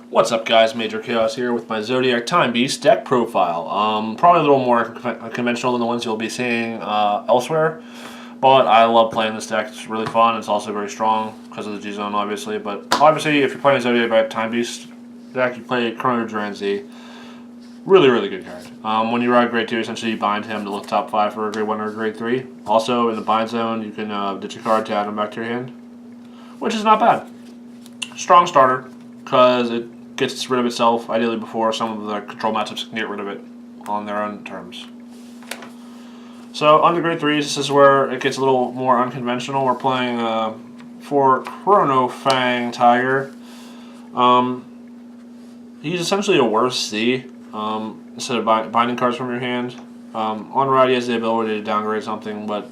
What's up, guys? Major Chaos here with my Zodiac Time Beast deck profile. Probably a little more conventional than the ones you'll be seeing elsewhere, but I love playing this deck. It's really fun. It's also very strong because of the G-Zone, obviously. But obviously, if you're playing a Zodiac Time Beast deck, you play Chrono Duran Z. Really, really good card. When you ride Grade 2, essentially you bind him to look top 5 for a Grade 1 or a Grade 3. Also, in the bind zone, you can ditch a card to add him back to your hand, which is not bad. Strong starter, because it gets rid of itself, ideally before some of the control matchups can get rid of it on their own terms. So, on the Grade 3s, this is where it gets a little more unconventional. We're playing for Chrono Fang Tiger. He's essentially a worse Z. Instead of binding cards from your hand. On ride, he has the ability to downgrade something, but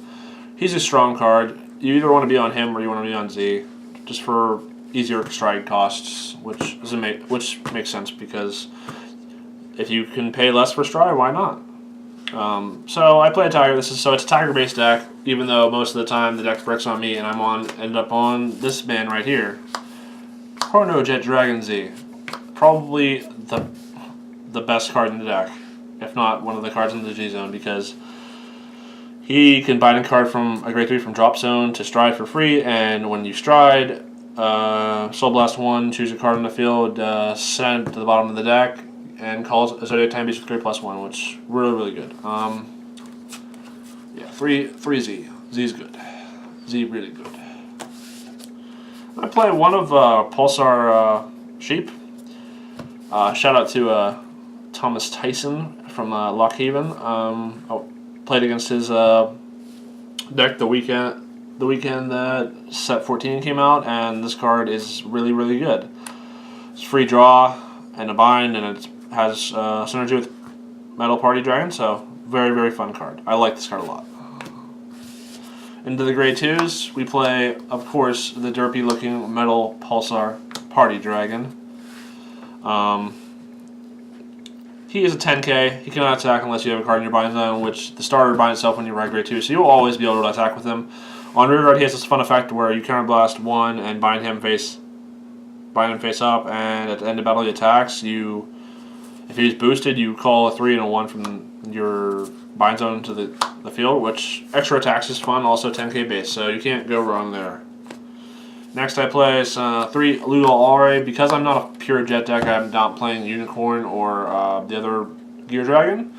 he's a strong card. You either want to be on him or you want to be on Z, just for easier stride costs, which makes sense because if you can pay less for stride, why not? So I play a Tiger. It's a Tiger-based deck, even though most of the time the deck bricks on me, and end up on this man right here, Chrono Jet Dragon Z, probably the best card in the deck, if not one of the cards in the G-Zone, because he can bind a card from a Grade 3 from drop zone to stride for free, and when you stride, Soul Blast 1, choose a card on the field, send it to the bottom of the deck, and calls a Zodiac Time Beast with Grade +1, which really, really good. Yeah, 3 Z. Z's good. Z really good. I play one of Pulsar Sheep. Shout out to Thomas Tyson from Lock Haven. I played against his deck the weekend that set 14 came out, and this card is really, really good. It's free draw and a bind, and it has synergy with Metal Party Dragon, so very, very fun card. I like this card a lot. Into the Grade 2s, we play, of course, the derpy-looking Metal Pulsar Party Dragon. He is a 10k. He cannot attack unless you have a card in your bind zone, which the starter binds itself when you ride Grade 2, so you'll always be able to attack with him. On rear guard, he has this fun effect where you counterblast 1 and bind him face up, and at the end of battle he attacks. If he's boosted, you call a 3 and a 1 from your bind zone to the field, which extra attacks is fun, also 10k base, so you can't go wrong there. Next I play 3 Ludo Alray. Because I'm not a pure jet deck, I'm not playing Unicorn or the other Gear Dragon.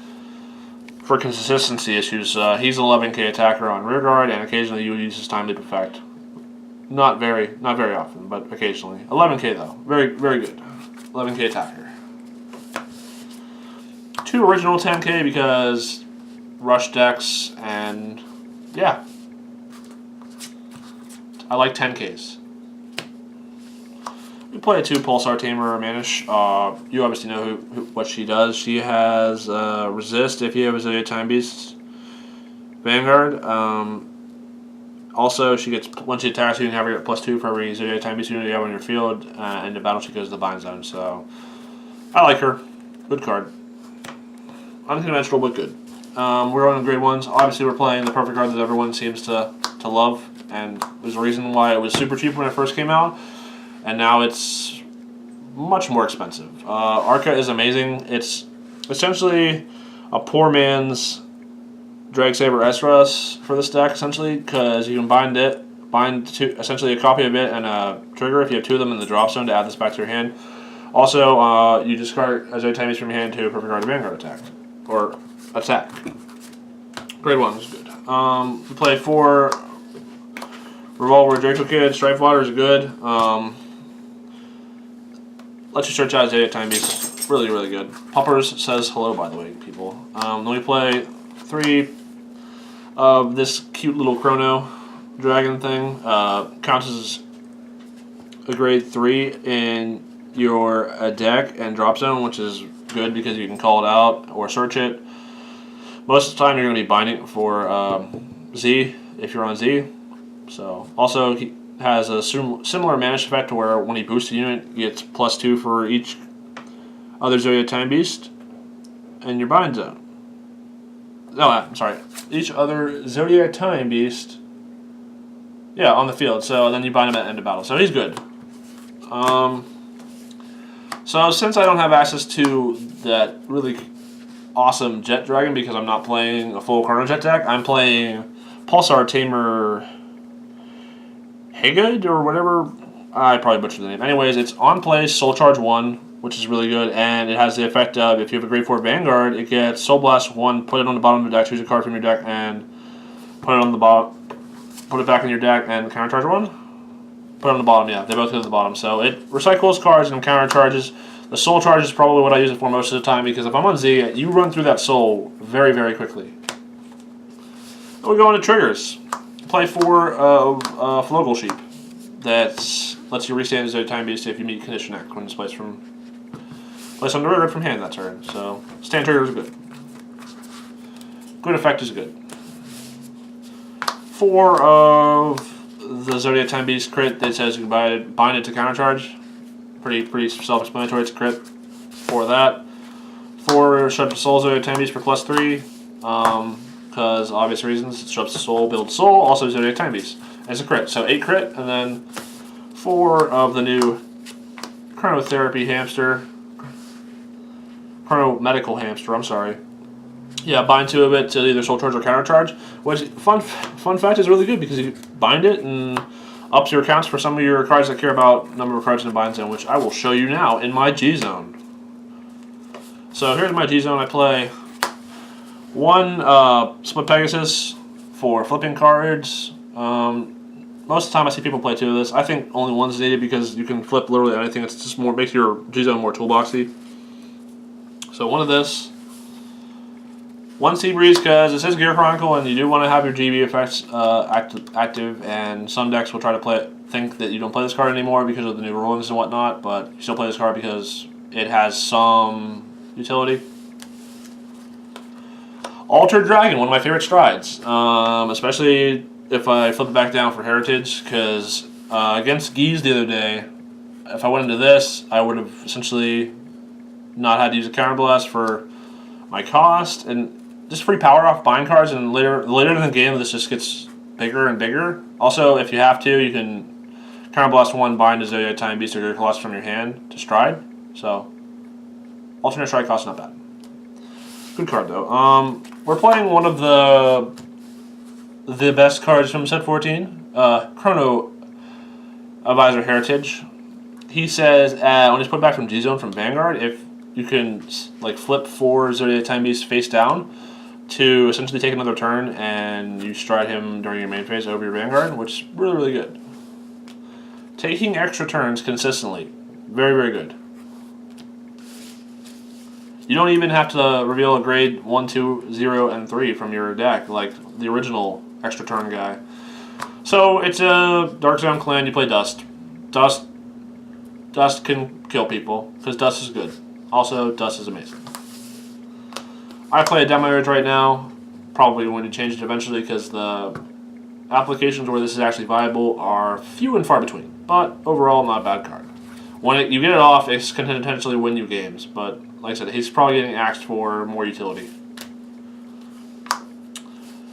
For consistency issues, he's an 11k attacker on rear guard, and occasionally you use his Time Leap effect. Not very often, but occasionally. 11k though, very, very good. 11k attacker. 2 original 10k because rush decks, and yeah, I like 10ks. We play a 2 Pulsar Tamer Manish. You obviously know what she does. She has resist if you have a Zodiac Time Beast Vanguard. Also, she gets, when she attacks, you can have her get +2 for every Zodiac Time Beast unit you have on your field. In the battle, she goes to the bind zone. So, I like her. Good card. Unconventional, but good. We're on Grade 1s. Obviously, we're playing the perfect card that everyone seems to love. And there's a reason why it was super cheap when it first came out. And now it's much more expensive. Arca is amazing. It's essentially a poor man's Dragsaber Esras for this deck, essentially, because you can bind essentially a copy of it and a trigger if you have 2 of them in the drop zone to add this back to your hand. Also, you discard a Zodiac Time Beast from your hand to a perfect card Vanguard attack. Or attack. Grade 1 is good. We play 4 Revolver Draco Kid. Strife Water is good. Let you search out Zodiac Time Beast. Really, really good. Puppers says hello, by the way, people. Then we play 3 of this cute little Chrono Dragon thing. Counts as a Grade 3 in your deck and drop zone, which is good because you can call it out or search it. Most of the time, you're going to be binding for Z if you're on Z. So, also, he has a similar Manish effect to where when he boosts a unit, he gets +2 for each other Zodiac Time Beast in your bind zone. No, I'm sorry. Each other Zodiac Time Beast, yeah, on the field. So then you bind him at the end of battle. So he's good. So since I don't have access to that really awesome Jet Dragon because I'm not playing a full Chrono Jet deck, I'm playing Pulsar Tamer Hagrid or whatever. I probably butchered the name. Anyways, it's on play, Soul Charge 1, which is really good, and it has the effect of if you have a Grade 4 Vanguard, it gets Soul Blast 1, put it on the bottom of the deck, choose a card from your deck, and put it on the bottom, put it back in your deck, and counter charge 1. Put it on the bottom, yeah, they both go to the bottom. So it recycles cards and counter charges. The Soul Charge is probably what I use it for most of the time because if I'm on Z, you run through that Soul very, very quickly. And we go into triggers. Play 4 of Flogel Sheep. That lets you restand Zodiac Time Beast if you meet Condition Act when it's placed on the river from hand that turn. So stand triggers are good. Good effect is good. 4 of the Zodiac Time Beast crit that says you can bind it to counter charge. Pretty self-explanatory. It's a crit for that. 4 Shut the Soul Zodiac Time Beast for +3. Because obvious reasons. It Shrubs the Soul, builds Soul, also Zodiac Time Beast. And it's a crit. So 8 crit, and then 4 of the new Chronotherapy Hamster. Chrono Medical Hamster, I'm sorry. Yeah, bind 2 of it to either Soul Charge or Counter Charge. Which, fun fact, is really good because you bind it and ups your counts for some of your cards that care about number of cards in the bind zone, which I will show you now in my G zone. So here's my G zone. I play 1 Split Pegasus for flipping cards. Most of the time I see people play 2 of this. I think only 1's needed because you can flip literally anything. It's just more makes your G zone more toolboxy. So 1 of this. 1 Sea Breeze because it says Gear Chronicle and you do want to have your GB effects active, and some decks will try to think that you don't play this card anymore because of the new rulings and whatnot, but you still play this card because it has some utility. Altered Dragon, one of my favorite strides, especially if I flip it back down for Heritage, because against Geese the other day, if I went into this, I would have essentially not had to use a Counterblast for my cost, and just free power off bind cards, and later in the game this just gets bigger and bigger. Also, if you have to, you can Counterblast 1, bind a Zodiac Time Beast or your Colossus from your hand to stride. So, alternate stride cost not bad. Good card though. We're playing one of the best cards from set 14, Chrono Advisor Heritage. He says when he's put back from G Zone from Vanguard, if you can like flip 4 Zodiac Time Beasts face down to essentially take another turn, and you stride him during your main phase over your Vanguard, which is really, really good. Taking extra turns consistently, very, very good. You don't even have to reveal a grade 1, 2, 0, and 3 from your deck, like the original extra turn guy. So it's a Dark Zone clan, you play Dust. Dust can kill people, because Dust is good. Also, Dust is amazing. I play a Demiurge right now, probably going to change it eventually because the applications where this is actually viable are few and far between. But overall, not a bad card. When you get it off, it can potentially win you games, but like I said, he's probably getting axed for more utility.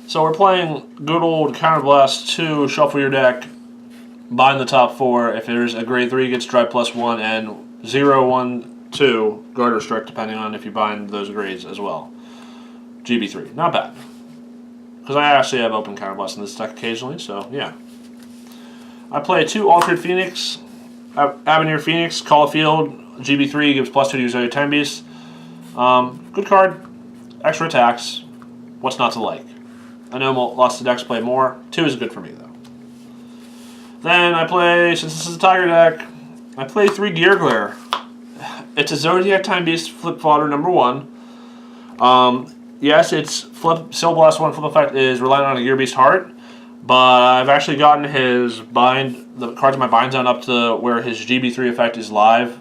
So we're playing good old Counterblast 2, shuffle your deck, bind the top 4. If there's a grade 3, gets drive +1, and 0, 1, 2, guard or strike, depending on if you bind those grades as well. GB3, not bad. Because I actually have open Counterblast in this deck occasionally, so yeah. I play 2 Altered Phoenix, Avenir Phoenix, Call a Field, GB3, gives +2 to your Zodiac Time Beast. Good card, extra attacks, what's not to like? I know lots of decks play more, 2 is good for me though. Then I play, since this is a Tiger deck, I play 3 Gear Glare. It's a Zodiac Time Beast flip fodder number 1. Yes, it's Soul Blast 1 flip effect is relying on a Gear Beast Heart, but I've actually gotten his the cards in my bind zone up to where his GB3 effect is live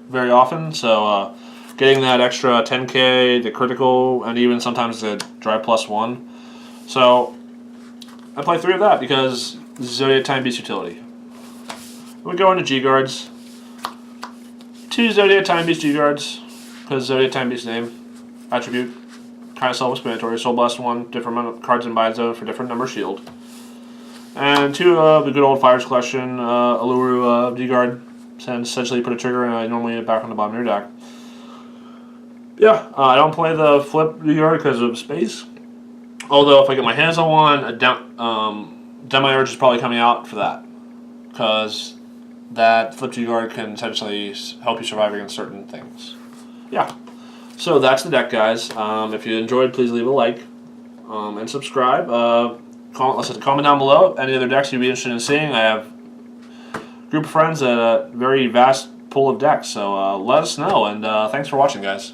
very often, so getting that extra 10k, the critical, and even sometimes the drive +1. So I play 3 of that because Zodiac Time Beast utility. We go into G Guards. 2 Zodiac Time Beast G Guards, because Zodiac Time Beast name. Attribute, kind of self-explanatory. Soul Blast 1, different amount of cards in bind zone for different number shield. And 2 of the good old Fires Collection, Alluru D-Guard, and essentially put a trigger and I normally get back on the bottom of your deck. Yeah, I don't play the flip yard because of space. Although if I get my hands on one, a Demiurge is probably coming out for that. Because that flip yard can essentially help you survive against certain things. Yeah. So that's the deck, guys. If you enjoyed, please leave a like and subscribe. Comment down below any other decks you'd be interested in seeing. I have a group of friends at a very vast pool of decks, so let us know. And thanks for watching, guys.